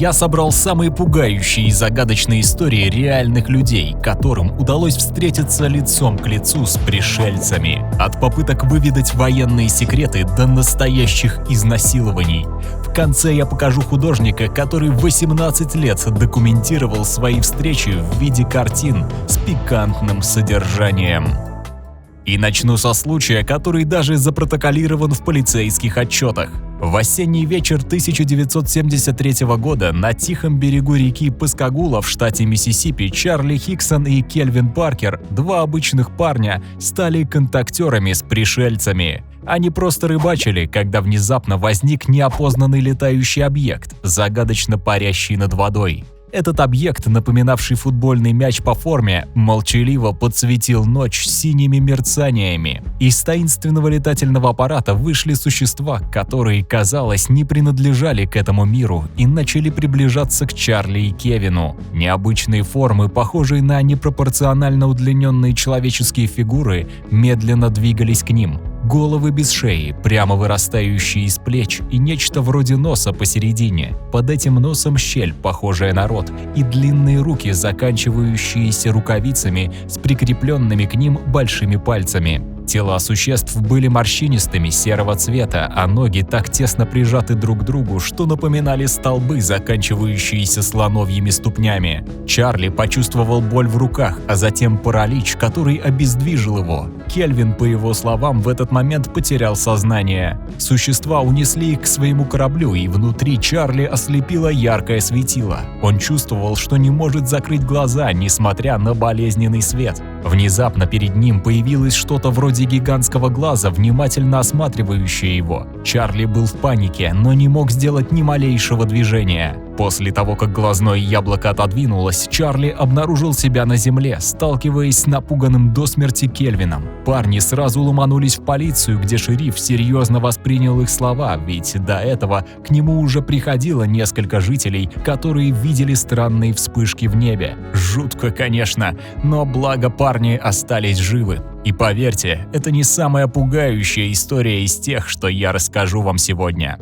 я собрал самые пугающие и загадочные истории реальных людей, которым удалось встретиться лицом к лицу с пришельцами. От попыток выведать военные секреты до настоящих изнасилований. В конце я покажу художника, который 18 лет документировал свои встречи в виде картин с пикантным содержанием. И начну со случая, который даже запротоколирован в полицейских отчетах. В осенний вечер 1973 года на тихом берегу реки Паскагула в штате Миссисипи Чарли Хиксон и Кельвин Паркер, два обычных парня, стали контактерами с пришельцами. Они просто рыбачили, когда внезапно возник неопознанный летающий объект, загадочно парящий над водой. Этот объект, напоминавший футбольный мяч по форме, молчаливо подсветил ночь синими мерцаниями. Из таинственного летательного аппарата вышли существа, которые, казалось, не принадлежали к этому миру и начали приближаться к Чарли и Кевину. Необычные формы, похожие на непропорционально удлиненные человеческие фигуры, медленно двигались к ним. Головы без шеи, прямо вырастающие из плеч, и нечто вроде носа посередине. Под этим носом щель, похожая на рот, и длинные руки, заканчивающиеся рукавицами с прикрепленными к ним большими пальцами. Тела существ были морщинистыми, серого цвета, а ноги так тесно прижаты друг к другу, что напоминали столбы, заканчивающиеся слоновьими ступнями. Чарли почувствовал боль в руках, а затем паралич, который обездвижил его. Кельвин, по его словам, в этот момент потерял сознание. Существа унесли их к своему кораблю, и внутри Чарли ослепило яркое светило. Он чувствовал, что не может закрыть глаза, несмотря на болезненный свет. Внезапно перед ним появилось что-то вроде гигантского глаза, внимательно осматривающее его. Чарли был в панике, но не мог сделать ни малейшего движения. После того, как глазное яблоко отодвинулось, Чарли обнаружил себя на земле, сталкиваясь с напуганным до смерти Кельвином. Парни сразу ломанулись в полицию, где шериф серьезно воспринял их слова, ведь до этого к нему уже приходило несколько жителей, которые видели странные вспышки в небе. Жутко, конечно, но благо парни остались живы. И поверьте, это не самая пугающая история из тех, что я расскажу вам сегодня.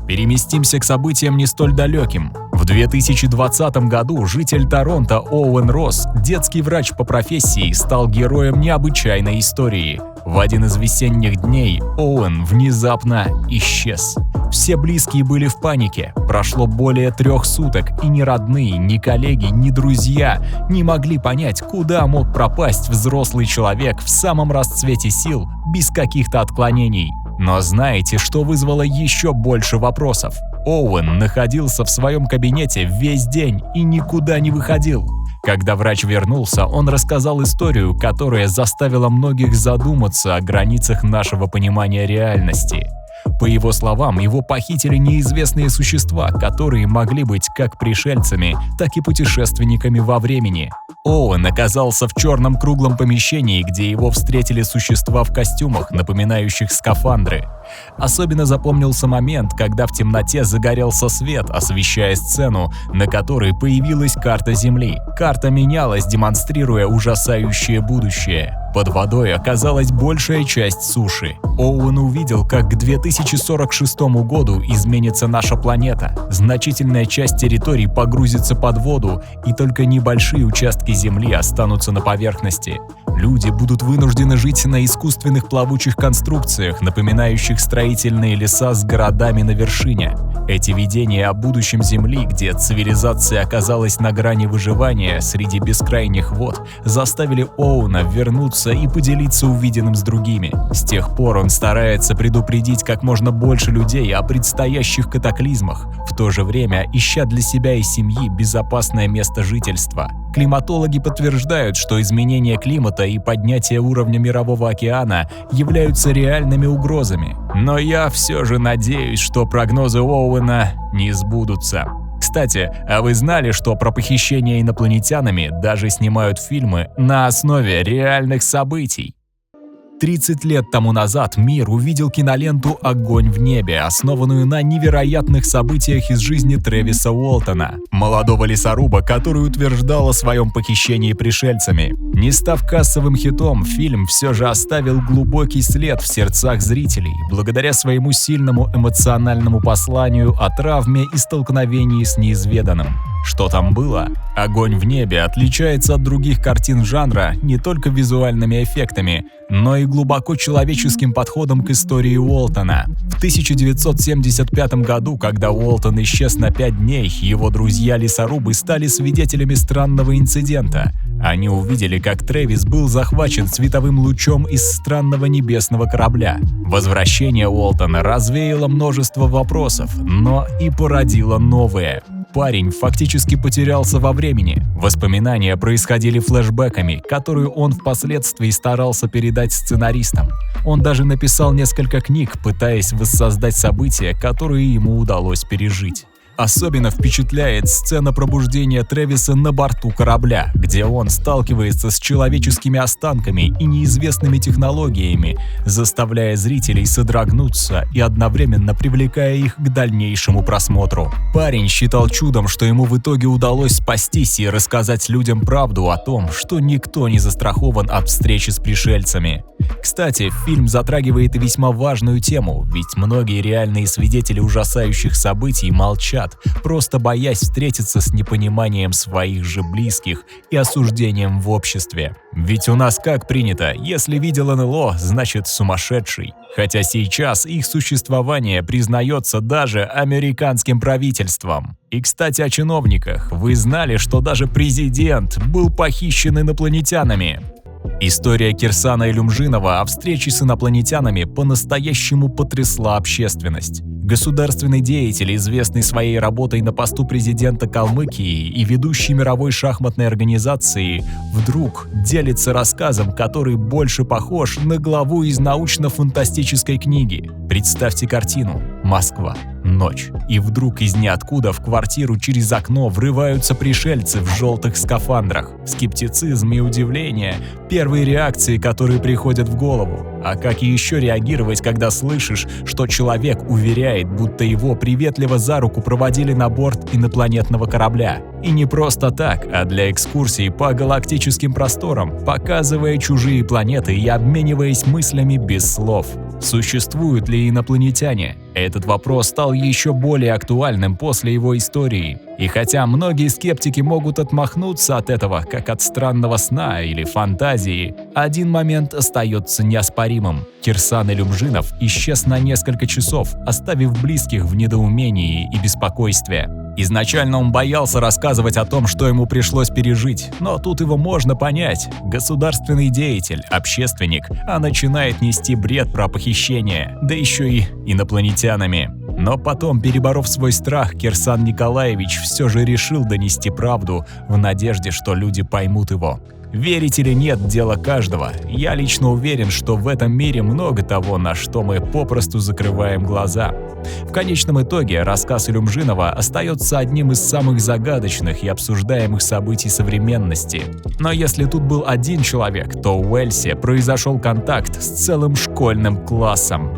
Переместимся к событиям не столь далеким. В 2020 году житель Торонто Оуэн Росс, детский врач по профессии, стал героем необычайной истории. В один из весенних дней Оуэн внезапно исчез. Все близкие были в панике. Прошло более 3 суток, и ни родные, ни коллеги, ни друзья не могли понять, куда мог пропасть взрослый человек в самом расцвете сил, без каких-то отклонений. Но знаете, что вызвало еще больше вопросов? Оуэн находился в своем кабинете весь день и никуда не выходил. Когда врач вернулся, он рассказал историю, которая заставила многих задуматься о границах нашего понимания реальности. По его словам, его похитили неизвестные существа, которые могли быть как пришельцами, так и путешественниками во времени. Оуэн оказался в черном круглом помещении, где его встретили существа в костюмах, напоминающих скафандры. Особенно запомнился момент, когда в темноте загорелся свет, освещая сцену, на которой появилась карта Земли. Карта менялась, демонстрируя ужасающее будущее. Под водой оказалась большая часть суши. Оуэн увидел, как к 2046 году изменится наша планета. Значительная часть территорий погрузится под воду, и только небольшие участки Земли останутся на поверхности. Люди будут вынуждены жить на искусственных плавучих конструкциях, напоминающих строительные леса с городами на вершине. Эти видения о будущем Земли, где цивилизация оказалась на грани выживания среди бескрайних вод, заставили Оуэна вернуться и поделиться увиденным с другими. С тех пор он старается предупредить как можно больше людей о предстоящих катаклизмах, в то же время ища для себя и семьи безопасное место жительства. Климатологи подтверждают, что изменение климата и поднятие уровня Мирового океана являются реальными угрозами. Но я все же надеюсь, что прогнозы Оуэна не сбудутся. Кстати, а вы знали, что про похищение инопланетянами даже снимают фильмы на основе реальных событий? 30 лет тому назад мир увидел киноленту «Огонь в небе», основанную на невероятных событиях из жизни Трэвиса Уолтона, молодого лесоруба, который утверждал о своем похищении пришельцами. Не став кассовым хитом, фильм все же оставил глубокий след в сердцах зрителей, благодаря своему сильному эмоциональному посланию о травме и столкновении с неизведанным. Что там было? «Огонь в небе» отличается от других картин жанра не только визуальными эффектами, но и глубоко человеческим подходом к истории Уолтона. В 1975 году, когда Уолтон исчез на 5 дней, его друзья-лесорубы стали свидетелями странного инцидента. Они увидели, как Трэвис был захвачен световым лучом из странного небесного корабля. Возвращение Уолтона развеяло множество вопросов, но и породило новые. Парень фактически потерялся во времени. Воспоминания происходили флешбэками, которые он впоследствии старался передать сценаристам. Он даже написал несколько книг, пытаясь воссоздать события, которые ему удалось пережить. Особенно впечатляет сцена пробуждения Трэвиса на борту корабля, где он сталкивается с человеческими останками и неизвестными технологиями, заставляя зрителей содрогнуться и одновременно привлекая их к дальнейшему просмотру. Парень считал чудом, что ему в итоге удалось спастись и рассказать людям правду о том, что никто не застрахован от встречи с пришельцами. Кстати, фильм затрагивает и весьма важную тему, ведь многие реальные свидетели ужасающих событий молчат, просто боясь встретиться с непониманием своих же близких и осуждением в обществе. Ведь у нас как принято, если видел НЛО, значит сумасшедший. Хотя сейчас их существование признается даже американским правительством. И, кстати, о чиновниках. Вы знали, что даже президент был похищен инопланетянами? История Кирсана Илюмжинова о встрече с инопланетянами по-настоящему потрясла общественность. Государственный деятель, известный своей работой на посту президента Калмыкии и ведущий мировой шахматной организации, вдруг делится рассказом, который больше похож на главу из научно-фантастической книги. Представьте картину. Москва. Ночь. И вдруг из ниоткуда в квартиру через окно врываются пришельцы в желтых скафандрах. Скептицизм и удивление – первые реакции, которые приходят в голову. А как еще реагировать, когда слышишь, что человек уверяет, будто его приветливо за руку проводили на борт инопланетного корабля? И не просто так, а для экскурсии по галактическим просторам, показывая чужие планеты и обмениваясь мыслями без слов. Существуют ли инопланетяне? Этот вопрос стал еще более актуальным после его истории. И хотя многие скептики могут отмахнуться от этого, как от странного сна или фантазии, один момент остается неоспоримым. Кирсан Илюмжинов исчез на несколько часов, оставив близких в недоумении и беспокойстве. Изначально он боялся рассказывать о том, что ему пришлось пережить, но тут его можно понять. Государственный деятель, общественник, а начинает нести бред про похищение, да еще и инопланетянами. Но потом, переборов свой страх, Кирсан Николаевич все же решил донести правду в надежде, что люди поймут его. Верить или нет – дело каждого. Я лично уверен, что в этом мире много того, на что мы попросту закрываем глаза. В конечном итоге рассказ Илюмжинова остается одним из самых загадочных и обсуждаемых событий современности. Но если тут был один человек, то в Уэльсе произошел контакт с целым школьным классом.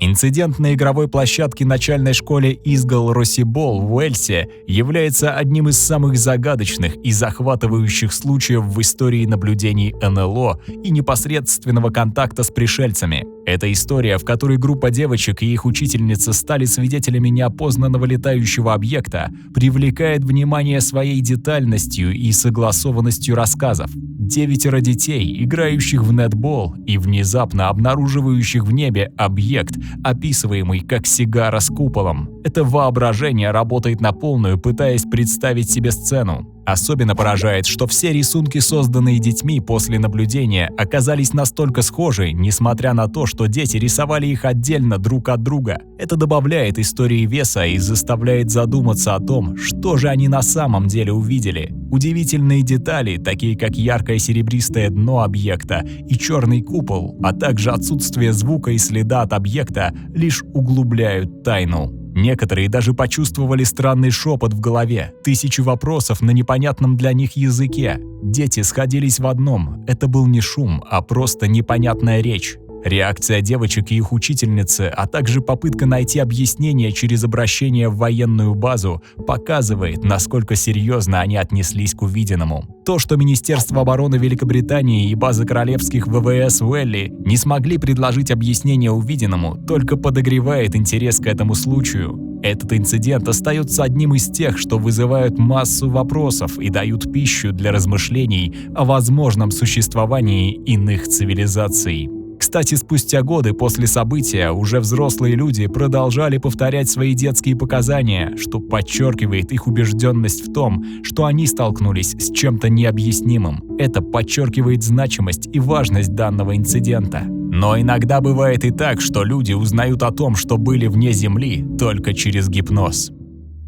Инцидент на игровой площадке начальной школы Изгал Росибол в Уэльсе является одним из самых загадочных и захватывающих случаев в истории наблюдений НЛО и непосредственного контакта с пришельцами. Это история, в которой группа девочек и их учительница стали свидетелями неопознанного летающего объекта, привлекает внимание своей детальностью и согласованностью рассказов. 9 детей, играющих в нетбол и внезапно обнаруживающих в небе объект, описываемый как сигара с куполом. Это воображение работает на полную, пытаясь представить себе сцену. Особенно поражает, что все рисунки, созданные детьми после наблюдения, оказались настолько схожи, несмотря на то, что дети рисовали их отдельно друг от друга. Это добавляет истории веса и заставляет задуматься о том, что же они на самом деле увидели. Удивительные детали, такие как яркое серебристое дно объекта и черный купол, а также отсутствие звука и следа от объекта, лишь углубляют тайну. Некоторые даже почувствовали странный шепот в голове, тысячи вопросов на непонятном для них языке. Дети сходились в одном – это был не шум, а просто непонятная речь. Реакция девочек и их учительницы, а также попытка найти объяснение через обращение в военную базу, показывает, насколько серьезно они отнеслись к увиденному. То, что Министерство обороны Великобритании и база королевских ВВС Уэлли не смогли предложить объяснение увиденному, только подогревает интерес к этому случаю. Этот инцидент остается одним из тех, что вызывают массу вопросов и дают пищу для размышлений о возможном существовании иных цивилизаций. Кстати, спустя годы после события уже взрослые люди продолжали повторять свои детские показания, что подчеркивает их убежденность в том, что они столкнулись с чем-то необъяснимым. Это подчеркивает значимость и важность данного инцидента. Но иногда бывает и так, что люди узнают о том, что были вне Земли, только через гипноз.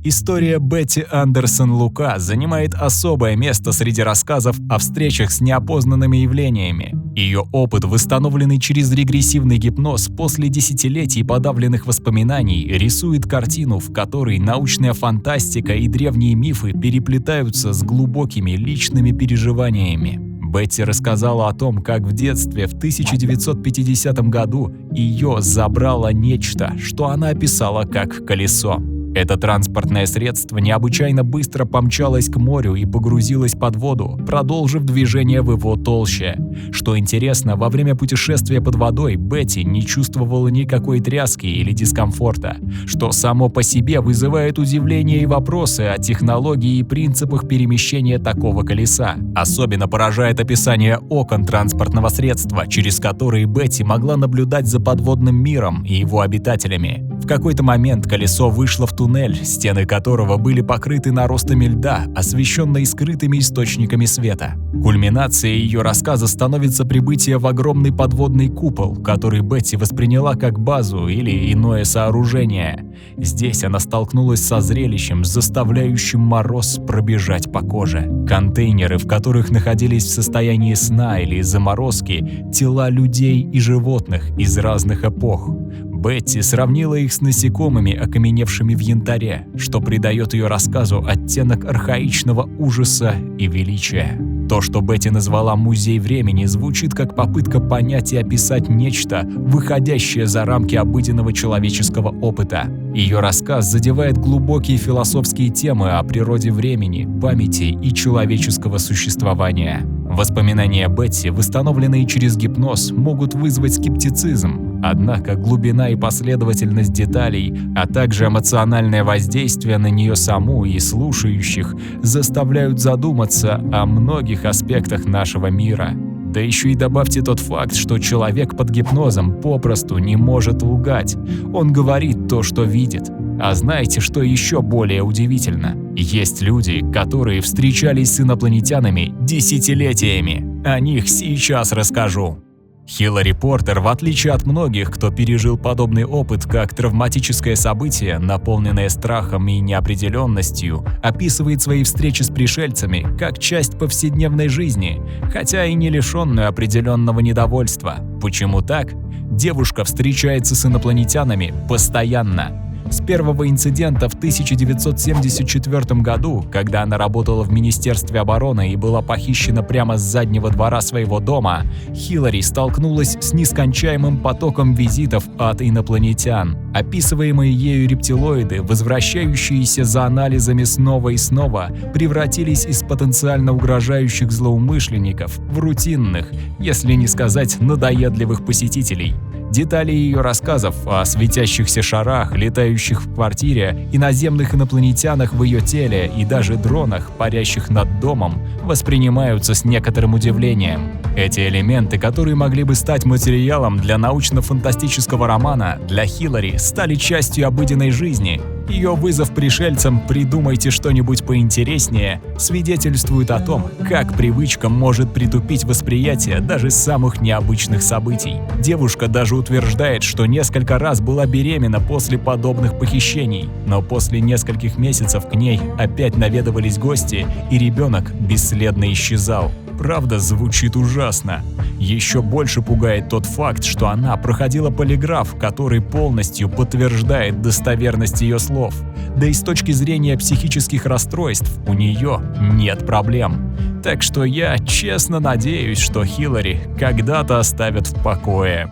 История Бетти Андерсон Лука занимает особое место среди рассказов о встречах с неопознанными явлениями. Ее опыт, восстановленный через регрессивный гипноз после десятилетий подавленных воспоминаний, рисует картину, в которой научная фантастика и древние мифы переплетаются с глубокими личными переживаниями. Бетти рассказала о том, как в детстве в 1950 году ее забрало нечто, что она описала как колесо. Это транспортное средство необычайно быстро помчалось к морю и погрузилось под воду, продолжив движение в его толще. Что интересно, во время путешествия под водой Бетти не чувствовала никакой тряски или дискомфорта, что само по себе вызывает удивление и вопросы о технологии и принципах перемещения такого колеса. Особенно поражает описание окон транспортного средства, через которые Бетти могла наблюдать за подводным миром и его обитателями. В какой-то момент колесо вышло в туннель, стены которого были покрыты наростами льда, освещенные скрытыми источниками света. Кульминацией ее рассказа становится прибытие в огромный подводный купол, который Бетти восприняла как базу или иное сооружение. Здесь она столкнулась со зрелищем, заставляющим мороз пробежать по коже. Контейнеры, в которых находились в состоянии сна или заморозки, тела людей и животных из разных эпох. Бетти сравнила их с насекомыми, окаменевшими в янтаре, что придает ее рассказу оттенок архаичного ужаса и величия. То, что Бетти назвала «музей времени», звучит как попытка понять и описать нечто, выходящее за рамки обыденного человеческого опыта. Ее рассказ задевает глубокие философские темы о природе времени, памяти и человеческого существования. Воспоминания Бетти, восстановленные через гипноз, могут вызвать скептицизм, однако глубина и последовательность деталей, а также эмоциональное воздействие на нее саму и слушающих заставляют задуматься о многих аспектах нашего мира. Да еще и добавьте тот факт, что человек под гипнозом попросту не может лгать. Он говорит то, что видит. А знаете, что еще более удивительно? Есть люди, которые встречались с инопланетянами десятилетиями. О них сейчас расскажу. Хиллари Портер, в отличие от многих, кто пережил подобный опыт как травматическое событие, наполненное страхом и неопределенностью, описывает свои встречи с пришельцами как часть повседневной жизни, хотя и не лишенную определенного недовольства. Почему так? Девушка встречается с инопланетянами постоянно. С первого инцидента в 1974 году, когда она работала в Министерстве обороны и была похищена прямо с заднего двора своего дома, Хиллари столкнулась с нескончаемым потоком визитов от инопланетян. Описываемые ею рептилоиды, возвращающиеся за анализами снова и снова, превратились из потенциально угрожающих злоумышленников в рутинных, если не сказать надоедливых посетителей. Детали ее рассказов о светящихся шарах, летающих в квартире, иноземных инопланетянах в ее теле и даже дронах, парящих над домом, воспринимаются с некоторым удивлением. Эти элементы, которые могли бы стать материалом для научно-фантастического романа, для Хиллари стали частью обыденной жизни. Ее вызов пришельцам «придумайте что-нибудь поинтереснее» свидетельствует о том, как привычка может притупить восприятие даже самых необычных событий. Девушка даже утверждает, что несколько раз была беременна после подобных похищений, но после нескольких месяцев к ней опять наведывались гости, и ребенок бесследно исчезал. правда звучит ужасно. Еще больше пугает тот факт, что она проходила полиграф, который полностью подтверждает достоверность ее слов. Да и с точки зрения психических расстройств у нее нет проблем. Так что я честно надеюсь, что Хиллари когда-то оставят в покое.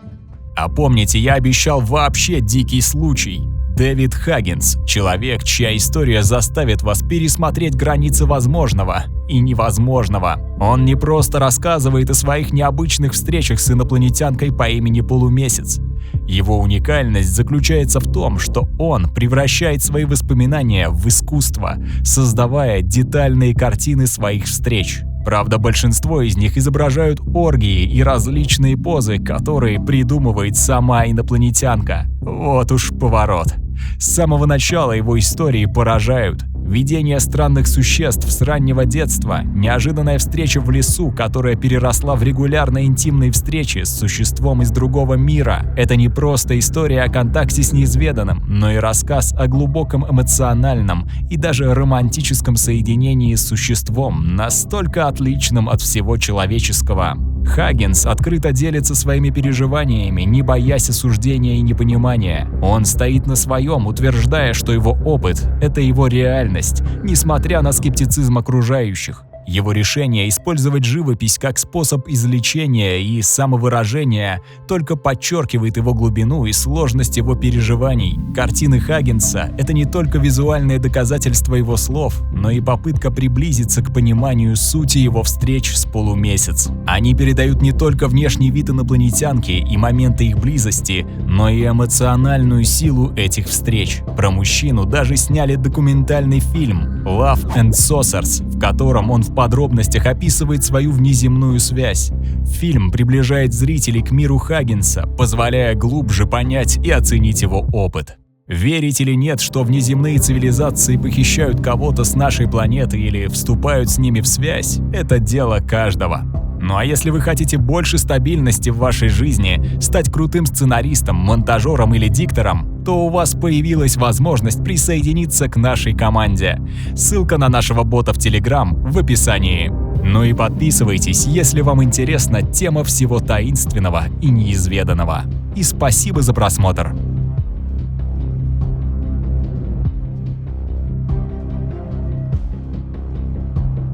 А помните, я обещал вообще дикий случай. Дэвид Хаггинс – человек, чья история заставит вас пересмотреть границы возможного и невозможного. Он не просто рассказывает о своих необычных встречах с инопланетянкой по имени Полумесяц. Его уникальность заключается в том, что он превращает свои воспоминания в искусство, создавая детальные картины своих встреч. Правда, большинство из них изображают оргии и различные позы, которые придумывает сама инопланетянка. Вот уж поворот. С самого начала его истории поражают. Видение странных существ с раннего детства, неожиданная встреча в лесу, которая переросла в регулярно интимные встречи с существом из другого мира. Это не просто история о контакте с неизведанным, но и рассказ о глубоком эмоциональном и даже романтическом соединении с существом, настолько отличным от всего человеческого. Хаггинс открыто делится своими переживаниями, не боясь осуждения и непонимания. Он стоит на своем, утверждая, что его опыт – это его реальность, несмотря на скептицизм окружающих. Его решение использовать живопись как способ излечения и самовыражения только подчеркивает его глубину и сложность его переживаний. Картины Хаггинса – это не только визуальное доказательство его слов, но и попытка приблизиться к пониманию сути его встреч с Полумесяц. Они передают не только внешний вид инопланетянки и моменты их близости, но и эмоциональную силу этих встреч. Про мужчину даже сняли документальный фильм «Love and Saucers», в котором он в подробностях описывает свою внеземную связь. Фильм приближает зрителей к миру Хаггинса, позволяя глубже понять и оценить его опыт. Верить или нет, что внеземные цивилизации похищают кого-то с нашей планеты или вступают с ними в связь – это дело каждого. Ну а если вы хотите больше стабильности в вашей жизни, стать крутым сценаристом, монтажером или диктором, то у вас появилась возможность присоединиться к нашей команде. Ссылка на нашего бота в Telegram в описании. Ну и подписывайтесь, если вам интересна тема всего таинственного и неизведанного. И спасибо за просмотр.